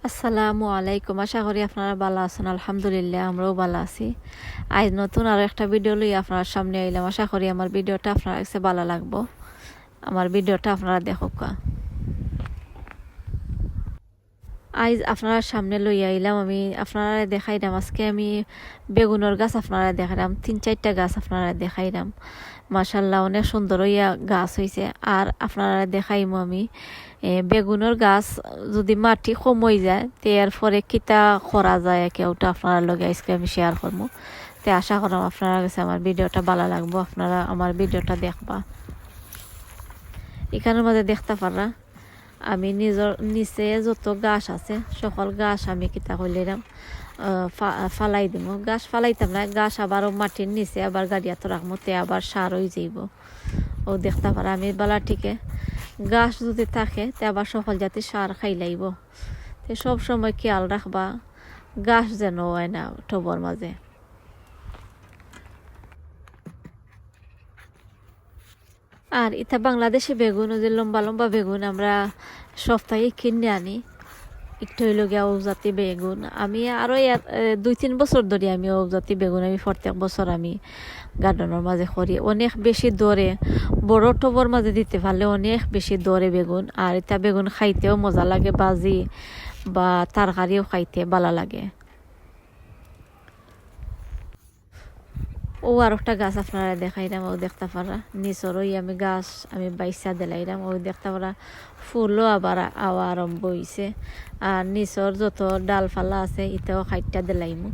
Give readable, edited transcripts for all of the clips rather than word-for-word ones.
আসসালামু আলাইকুম। আশা করি আপনারা ভালো আছেন। আলহামদুলিল্লাহ আমরাও ভালো আছি। আজ নতুন আরো একটা ভিডিও লই আপনার সামনে আইলাম। আশা করি আমার ভিডিওটা আপনার কাছে ভালো লাগবো। আমার ভিডিওটা আপনারা দেখুক। আজ আপনার সামনে লই আইলাম আমি আপনারা দেখাইলাম। আজকে আমি বেগুনের গাছ আপনারা দেখাইলাম, 3-4টা গাছ আপনারা দেখাইলাম। মাশাল্লাহ অনেক সুন্দর হইয়া গাছ হয়েছে। আর আপনারা দেখাইমু আমি বেগুনের গাছ যদি মাটি কম হয়ে যায় তে এর পরে কিতা করা যায় কেউটা আপনারা লগে আজকে আমি শেয়ার করবো। তে আশা করলাম আপনারা কাছে আমার ভিডিওটা ভালো লাগবো, আপনারা আমার ভিডিওটা দেখবা। এখানের মধ্যে দেখতে পারা আমি নিজের নিচে যত গাছ আছে সকল গাছ আমি কিতা করলাম ফালাই দিব। গাছ ফালাইতাম না, গাছ আবার মাটির নিচে আবার গাড়িয়াতে রাখবো, তে আবার সার হয়ে যাইব। ও দেখতে পারা আমি বালাটিকে গাছ যদি থাকে তে আবার সকল জাতি সার খাইলাইব। তে সব সময় খেয়াল রাখবা গাছ যেন হয় না টবর মাঝে। আর এটা বাংলাদেশি বেগুন, যে লম্বা লম্বা বেগুন আমরা সপ্তাহে কিনে আনি, একটু হইল গিয়া ঔজাতি বেগুন। আমি আরো 2-3 বছর ধরে আমি ঔজাতি বেগুন আমি প্রত্যেক বছর আমি গার্ডেনের মাঝে করি। অনেক বেশি দরে বড় টবর মাঝে দিতে পারলে অনেক বেশি দরে বেগুন। আর এটা বেগুন খাইতেও মজা লাগে, বাজি বা তরকারিও খাইতে ভালো লাগে। ও আর একটা গাছ আপনারা দেখাইলাম, ও দেখতে পারা নিচরই আমি গাছ আমি বাইসা দিলাইলাম। ও দেখতে পারা ফুলও আবার আওয়া আরম্ভ হয়েছে। আর নিচর যত ডালপালা আছে এটাও খাইটা দিলাইমু।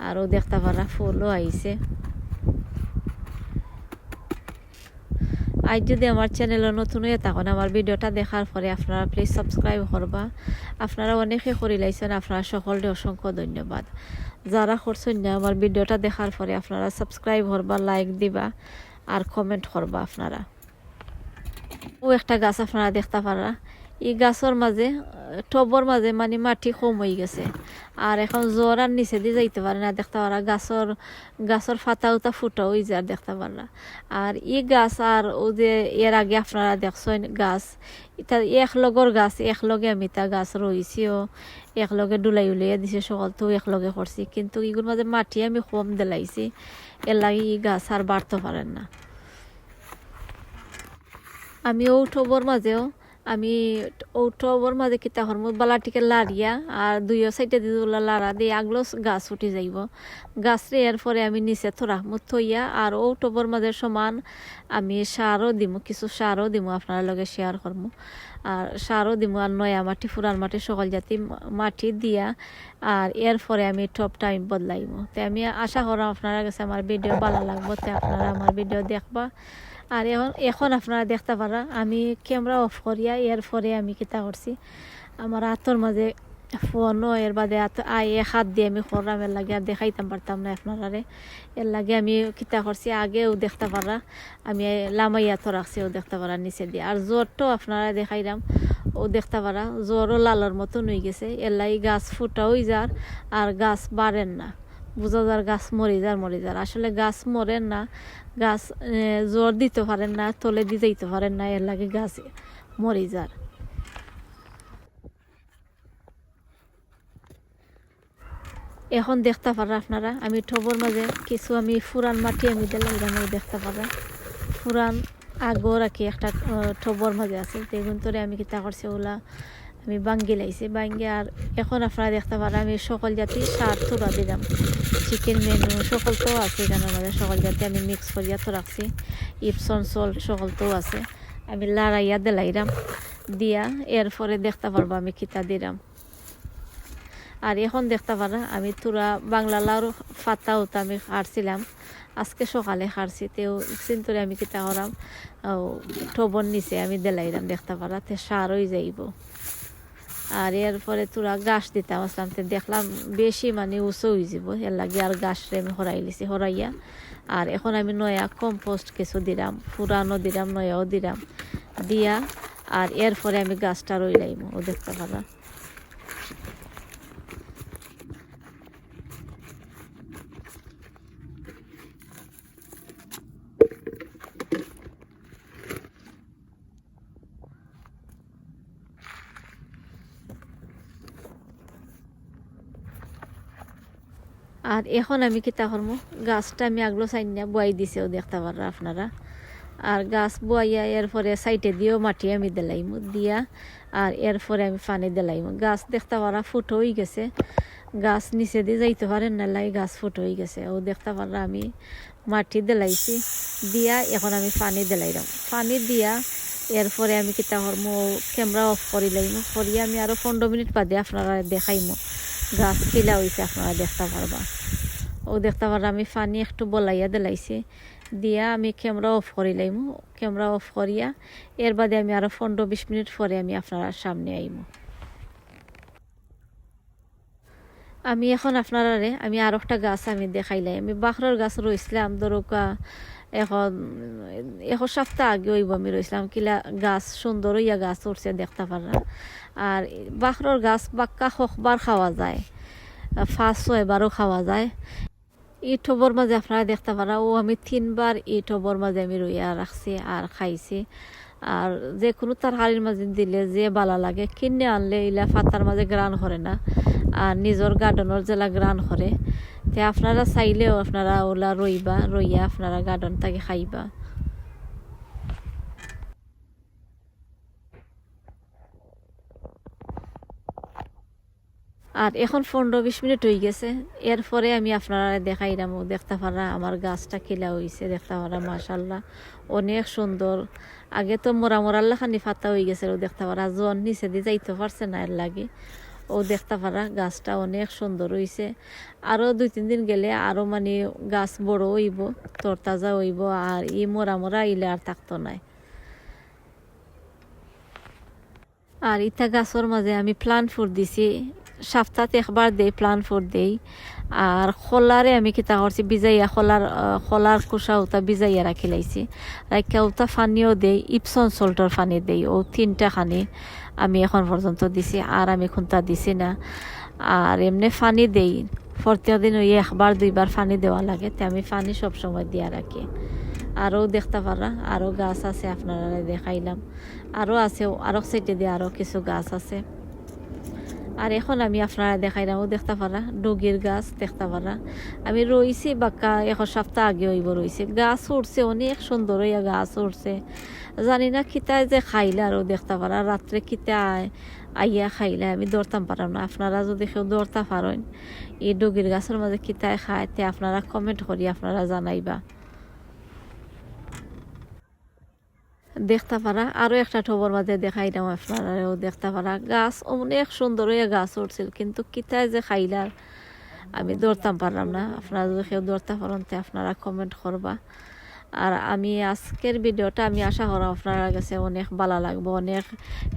আর ও দেখতে পারা ফুলও আইছে। আজ যদি আমার চ্যানেলে নতুন হয়ে থাকেন আমার ভিডিওটা দেখার পরে আপনারা প্লিজ সাবস্ক্রাইব করবা। আপনারা অনেকে করে লাইছেন, আপনারা সকলকে অসংখ্য ধন্যবাদ। যারা করছেন না আমার ভিডিওটা দেখার পরে আপনারা সাবস্ক্রাইব করবা, লাইক দিবা আর কমেন্ট করবা আপনারা। ও একটা গাছ আপনারা দেখতে পারা এই গাছের মাঝে টবর মাঝে মানে মাটি কম হয়ে গেছে। আর এখন জ্বর আর নিচে দিয়ে যাইতে পারে না, দেখতে পারা গাছের ফাতা উতা ফুটা হয়ে যায় দেখতে পারা। আর ই গাছ আর ও যে এর আগে আপনারা দেখছেন গাছ এটা একলগর গাছ, একলগে আমি তা গাছ রয়েছিও একলগে ডুলাই উলাইয়া দিছে, সকল তো একলগে করছি। কিন্তু এগুলোর মাঝে মাটি আমি কম দিলাইছি, এর লাগে ই গাছ আর বাড়তে পারেন না। আমি ও টবর মাঝেও আমি ও টবর মাঝে কিতা করবো বালাটিকে লাড়িয়া আর 2 সাইডে দিয়ে লাড়া দিয়ে আগলো গাছ উঠে যাইব। গাছরে এর পরে আমি নিচে তো রাখবো থইয়া। আর ও টবর মাঝে সমান আমি সারও দিমু, কিছু সারও দিমু আপনার লগে শেয়ার করবো। আর সারও দিমু আর নয়া মাটি ফুরান মাটি সকল জাতি মাটি দিয়া। আর এর পরে আমি টপটা আমি বদলাইব। তো আমি আশা করা আপনারা কাছে আমার ভিডিও ভালো লাগবো, তো আপনারা আমার ভিডিও দেখবা। আর এখন আপনারা দেখতে পারা আমি ক্যামেরা অফ করিয়া এর পরে আমি কিতা করছি আমার হাতের মাঝে ফোনও এর বাদে এক হাত দিয়ে আমি করলাম, এর লাগে আর দেখাইতাম পারতাম না আপনারারে। এর লাগে আমি কিতা করছি আগেও দেখতে পারা আমি লামাইয়া তো রাখছি, ও দেখতে পারা নিচে দিয়ে। আর জ্বরটাও আপনারা দেখাইলাম, ও দেখতে পারা জ্বরও লালের মতন হয়ে গেছে। এর লাগে গাছ ফুটাও যার আর গাছ বাড়েন না, বোঝা যার গাছ মরে যার আসলে গাছ মরেন না, গাছ জোর দিতে পারেন না, তলে দিয়ে যাইতে পারেন না, এর লাগে গাছ মরে যার। এখন দেখতে পারা আপনারা আমি টবর মাঝে কিছু আমি ফুরান মাটি আমি দিলাম, দেখতে পারা ফুরান আগর আর কি একটা টবর মাঝে আছে দেখুন তোরে আমি কিতা করছি ওলা আমি বাঙ্গি লাইছি বাঙ্গি। আর এখন আপনারা দেখতে পারা আমি সকল জাতি সার তুরা দিলাম, চিকেন মেনু সকল তো আছে এখানে আমাদের সকল জাতি আমি মিক্স করিয়া তো রাখছি, ইপসন সল্ট সকল তো আছে আমি লাড়াইয়া দিলাইরাম দিয়া। এরপরে দেখতে পারবো আমি কিতা দিলাম। আর এখন দেখতে পারা আমি তুরা বাংলা লাউর ফাতাও তো আমি হারছিলাম আজকে সকালে হারছি, তেও চিন্তরে আমি কিতা করাম টবর নিচে আমি দিলাইরাম দেখতে পারা তে সার হয়ে যাইব। আর এরপরে তোরা গাছ দিতাম আসলাম, তো দেখলাম বেশি মানে উঁচু হয়ে যাব, এর লাগে আর গাছরে আমি হরাই লিছি হরাইয়া। আর এখন আমি নয়া কম্পোস্ট কিছু দিলাম, পুরানো দিলাম নয়াও দিলাম দিয়া। আর এরপরে আমি গাছটা রইলাইম, ও দেখতে পারা। আর এখন আমি কিতা করবো, গাছটা আমি আগলো সাইড না বয়াই দিছেও দেখতে পারা আপনারা। আর গাছ বয়াইয়া এরপরে সাইডে দিয়েও মাটি আমি দিলাইমু দিয়া, আর এরপরে আমি পানি দিলাইমু। গাছ দেখতে পারা ফুটো হয়ে গেছে, গাছ নিচে দিয়ে যাইতে পারেন না লাই, গাছ ফুটো হয়ে গেছে। ও দেখতে পারা আমি মাটি দিলাইছি দিয়া, এখন আমি পানি দিলাইলাম। পানি দিয়া এরপরে আমি কিতা করবো, ক্যামেরা অফ করি লাইমু, করিয়া আমি আরও 15 মিনিট বাদে আপনারা দেখাইমু গাছ কিলা হয়েছে, আপনারা দেখতে পারবা। ও দেখতে পারা আমি পানি একটু বলাইয়া দিলাইছি দিয়া আমি ক্যামেরা অফ করি লাইমু। ক্যামেরা অফ করিয়া এর বাদে আমি আরও 15-20 মিনিট পরে আমি আপনারা সামনে আইমু। আমি এখন আপনারা আমি আর একটা গাছ আমি দেখাইলাই। আমি বাখরের গাছ রইছিলাম ধরুকা এখন 1 সপ্তাহ আগে হইব আমি রইছিলাম, কিলা গাছ সুন্দর হইয়া গাছ উঠছে দেখতে পারা। আর বাখরের গাছ বাক্কা হকবার খাওয়া যায়, 5-6 বারও খাওয়া যায়। ইউটিউবর মাঝে আপনারা দেখতে পারা, ও আমি 3 বার ইউটিউবর মাঝে আমি রইয়া রাখছি আর খাইছি। আর যে কোনো তরকারির মাঝে দিলে যে বালা লাগে, কিনে আনলে ইলা ফাতার মাঝে গ্রান করে না, আর নিজের গার্ডেনের জেলা গ্রান করে। তে আপনারা চাইলেও আপনারা ওলা রইয়া আপনারা গার্ডেন থেকে খাইবা। আর এখন 15-20 মিনিট হয়ে গেছে, এরপরে আমি আপনারা দেখাইলাম। দেখতে পারা আমার গাছটা কিলা হয়েছে দেখতে পারা, মাশাল্লাহ অনেক সুন্দর। আগে তো মোরা খানি ফাতা হয়ে গেছে, ও দেখতে পারা জন নিচে দিয়ে যাইতে পারছে না এর লাগে। ও দেখতে পারা গাছটা অনেক সুন্দর হয়েছে। আরও 2-3 দিন গেলে আরও মানে গাছ বড় হইব, তরতাজা হইব, আর ই মোরা ইলে আর থাকতো নাই। আর ইটা গাছের মাঝে আমি প্লান্ট ফুড দিছি, সপ্তাহে একবার দেই প্লান্ট ফুড দেই। আর খোলারে আমি কিতা করছি, বিজাইয়া খোলার কুসা ওটা বিজাইয়া রাখি লাইছি, রাখা ওটা ফানিও দেই, ইপসন সল্টর ফানি দেই। ও 3টা খানি আমি এখন পর্যন্ত দিছি, আর আমি খুনতা দিছি না। আর এমনি ফানি দেই, প্রত্যেক দিন ওই 1-2 বার ফানি দেওয়া লাগে, তো আমি ফানি সবসময় দিয়া রাখি। আরও দেখতে পারা আরও গাছ আছে, আপনারা দেখাইলাম। আরও আছে, আরও সাইডে দিয়ে আরও কিছু গাছ আছে। আর এখন আমি আপনারা দেখাইলাম, ও দেখতে পারা ডগির গাছ দেখতে পারা। আমি রইছি বাক্কা 1 সপ্তাহ আগে হইব রইছে, গাছ উঠছে অনেক সুন্দর হইয়া গাছ উঠছে। জানি না কিতায় যে খাইলে, আরও দেখতে পারা রাত্রে কিতা আইয়া খাইলে আমি দৌড়তাম পারাম না। আপনারা যদি কেউ দৌড়তা পারেন এই ডগির গাছের মাঝে কিতায় খায়, তে আপনারা কমেন্ট করি আপনারা জানাইবা। দেখতে পারা আরও একটা টবর মাঝে দেখাইলাম আপনারাও দেখতে পারা, গাছ অনেক সুন্দর হয়ে গাছ উঠছিল, কিন্তু কিতায় যে খাইলার আমি দৌড়তাম পারলাম না। আপনারা যদি কেউ দৌড়তে পারেন তে আপনারা কমেন্ট করবা। আর আমি আজকের ভিডিওটা আমি আশা করা আপনার কাছে অনেক ভালো লাগবে, অনেক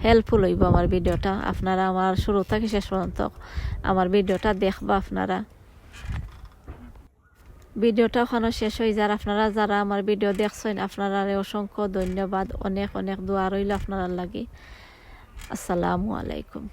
হেল্পফুল হইব আমার ভিডিওটা। আপনারা আমার শুরু থেকে শেষ পর্যন্ত আমার ভিডিওটা দেখবা। আপনারা ভিডিওটা ওখানে শেষ হয়ে যার, আপনারা যারা আমার ভিডিও দেখছেন আপনারা অসংখ্য ধন্যবাদ, অনেক দোয়া রইল আপনারা লাগি। আসসালামু আলাইকুম।